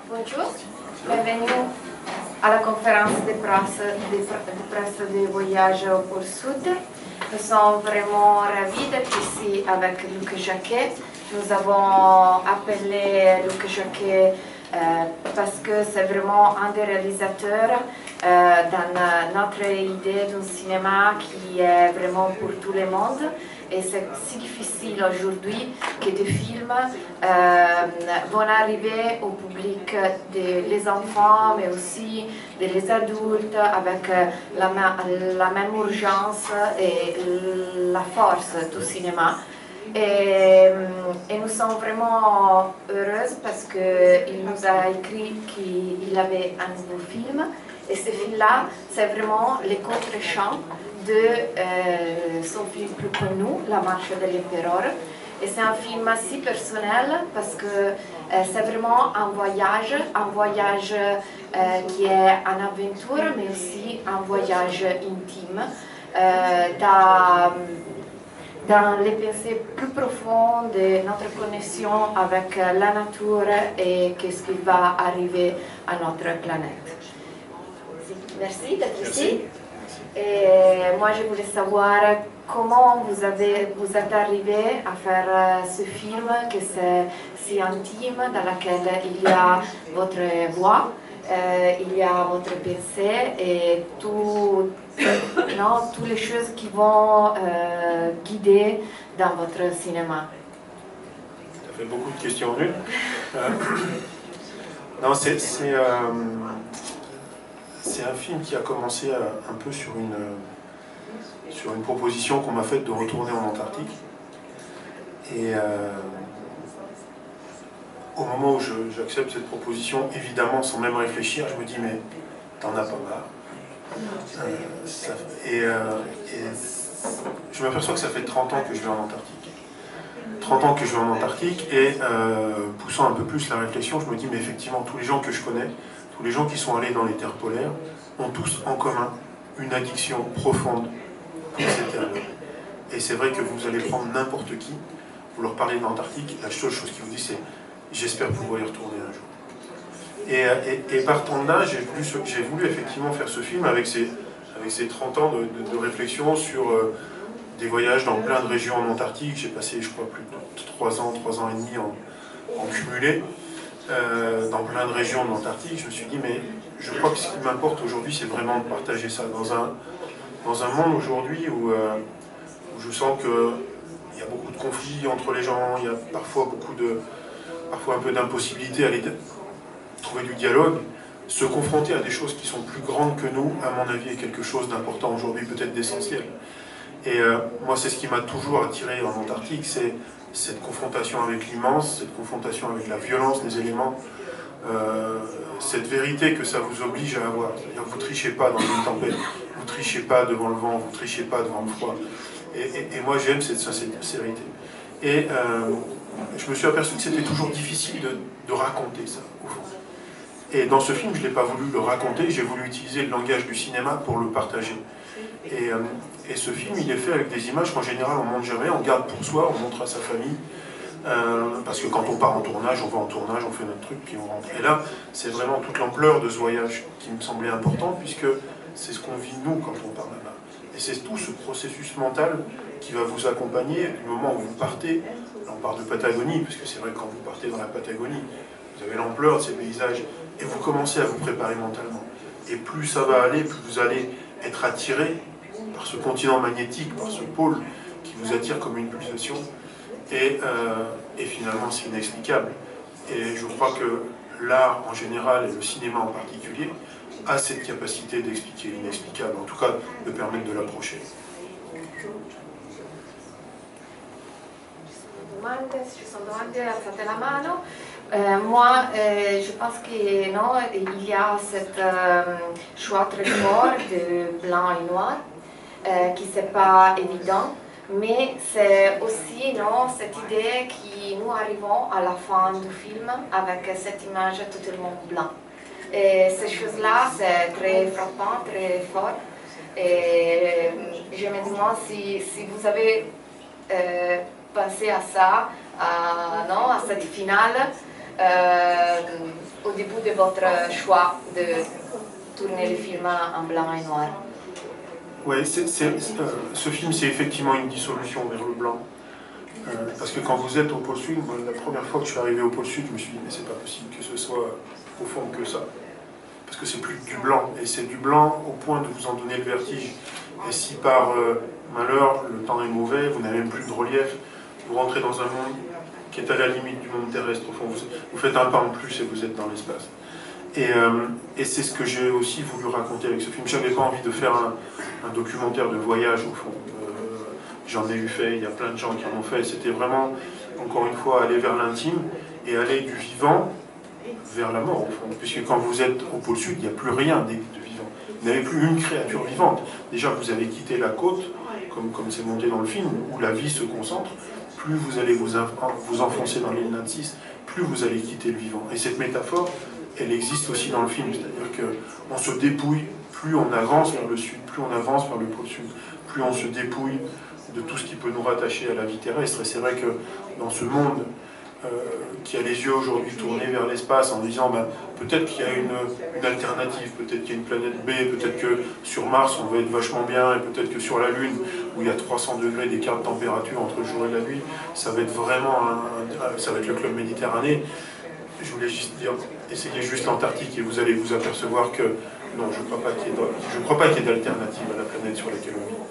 Bonjour, bienvenue à la conférence de presse de voyage au Pôle Sud. Nous sommes vraiment ravis d'être ici avec Luc Jacquet. Nous avons appelé Luc Jacquet parce que c'est vraiment un des réalisateurs dans notre idée d'un cinéma qui est vraiment pour tout le monde. Et c'est si difficile aujourd'hui que des films vont arriver au public des enfants, mais aussi des adultes, avec la même urgence et la force du cinéma. Et nous sommes vraiment heureuses parce qu'il nous a écrit qu'il avait un nouveau film. Et ce film-là, c'est vraiment les contre-champs de son film plus connu, La Marche de l'Empereur. Et c'est un film si personnel parce que c'est vraiment un voyage qui est une aventure, mais aussi un voyage intime dans les pensées plus profondes de notre connexion avec la nature et qu'est-ce qui va arriver à notre planète. Merci d'être ici. Et moi, je voulais savoir comment vous êtes arrivé à faire ce film, que c'est si intime, dans lequel il y a votre voix, il y a votre pensée et toutes les choses qui vont guider dans votre cinéma. Ça fait beaucoup de questions en une. Non, c'est un film qui a commencé un peu sur une proposition qu'on m'a faite de retourner en Antarctique. Et au moment où j'accepte cette proposition, évidemment, sans même réfléchir, je me dis, mais t'en as pas marre. Je m'aperçois que ça fait 30 ans que je vais en Antarctique. 30 ans que je vais en Antarctique et poussant un peu plus la réflexion, je me dis, mais effectivement, tous les gens que je connais, tous les gens qui sont allés dans les terres polaires ont tous en commun une addiction profonde pour ces terres. Et c'est vrai que vous allez prendre n'importe qui, vous leur parlez de l'Antarctique, la seule chose qu'ils vous disent c'est « j'espère pouvoir y retourner un jour ». Et partant de là, j'ai voulu effectivement faire ce film avec ces 30 ans de réflexion sur des voyages dans plein de régions en Antarctique. J'ai passé, je crois, plus de 3 ans et demi en cumulé. Dans plein de régions de l'Antarctique, je me suis dit, mais je crois que ce qui m'importe aujourd'hui, c'est vraiment de partager ça dans un monde aujourd'hui où je sens qu'il y a beaucoup de conflits entre les gens, il y a parfois un peu d'impossibilité à trouver du dialogue. Se confronter à des choses qui sont plus grandes que nous, à mon avis, est quelque chose d'important aujourd'hui, peut-être d'essentiel. Et moi, c'est ce qui m'a toujours attiré en Antarctique, c'est cette confrontation avec l'immense, cette confrontation avec la violence des éléments, cette vérité que ça vous oblige à avoir. C'est-à-dire que vous ne trichez pas dans une tempête, vous ne trichez pas devant le vent, vous ne trichez pas devant le froid. Et moi j'aime cette sincérité. Et je me suis aperçu que c'était toujours difficile de raconter ça, au fond. Et dans ce film, je n'ai pas voulu le raconter, j'ai voulu utiliser le langage du cinéma pour le partager. Et ce film, il est fait avec des images qu'en général on ne montre jamais, on garde pour soi, on montre à sa famille. Parce que quand on part en tournage, on va en tournage, on fait notre truc, puis on rentre. Et là, c'est vraiment toute l'ampleur de ce voyage qui me semblait important, puisque c'est ce qu'on vit nous quand on part là-bas. Et c'est tout ce processus mental qui va vous accompagner du moment où vous partez. Là, on parle de Patagonie, parce que c'est vrai que quand vous partez dans la Patagonie, vous avez l'ampleur de ces paysages, et vous commencez à vous préparer mentalement. Et plus ça va aller, plus vous allez être attiré par ce continent magnétique, par ce pôle qui vous attire comme une pulsation. Et finalement, c'est inexplicable. Et je crois que l'art en général et le cinéma en particulier a cette capacité d'expliquer l'inexplicable, en tout cas de permettre de l'approcher. Ci sono domande, alzate la mano. Moi, je pense qu'il y a cette choix très fort de blanc et noir qui n'est pas évident. Mais c'est aussi cette idée que nous arrivons à la fin du film avec cette image totalement blanche. Et ces choses-là, c'est très frappant, très fort. Et je me demande si vous avez pensé à ça, à cette finale, au début de votre choix de tourner le film en blanc et noir? Oui, ce film, c'est effectivement une dissolution vers le blanc. Parce que quand vous êtes au pôle Sud, moi, la première fois que je suis arrivé au pôle Sud, je me suis dit, mais c'est pas possible que ce soit au fond que ça. Parce que c'est plus du blanc, et c'est du blanc au point de vous en donner le vertige. Et si par malheur, le temps est mauvais, vous n'avez même plus de relief, vous rentrez dans un monde qui est à la limite du monde terrestre, au fond, vous faites un pas en plus et vous êtes dans l'espace. Et c'est ce que j'ai aussi voulu raconter avec ce film. Je n'avais pas envie de faire un documentaire de voyage, au fond. J'en ai eu fait, il y a plein de gens qui en ont fait. C'était vraiment, encore une fois, aller vers l'intime et aller du vivant vers la mort, au fond. Puisque quand vous êtes au pôle Sud, il n'y a plus rien de vivant. Vous n'avez plus une créature vivante. Déjà, vous avez quitté la côte, comme c'est monté dans le film, où la vie se concentre. Plus vous allez vous enfoncer dans l'île Nancy, plus vous allez quitter le vivant. Et cette métaphore, elle existe aussi dans le film. C'est-à-dire qu'on se dépouille, plus on avance vers le Sud, plus on avance vers le pôle Sud, plus on se dépouille de tout ce qui peut nous rattacher à la vie terrestre. Et c'est vrai que dans ce monde qui a les yeux aujourd'hui tournés vers l'espace en disant ben, peut-être qu'il y a une alternative, peut-être qu'il y a une planète B, peut-être que sur Mars on va être vachement bien, et peut-être que sur la Lune, où il y a 300 degrés d'écart de température entre le jour et la nuit, ça va être vraiment ça va être le club méditerranéen. Je voulais juste dire, essayez juste l'Antarctique et vous allez vous apercevoir que non, je ne crois pas qu'il y ait d'alternative à la planète sur laquelle on vit.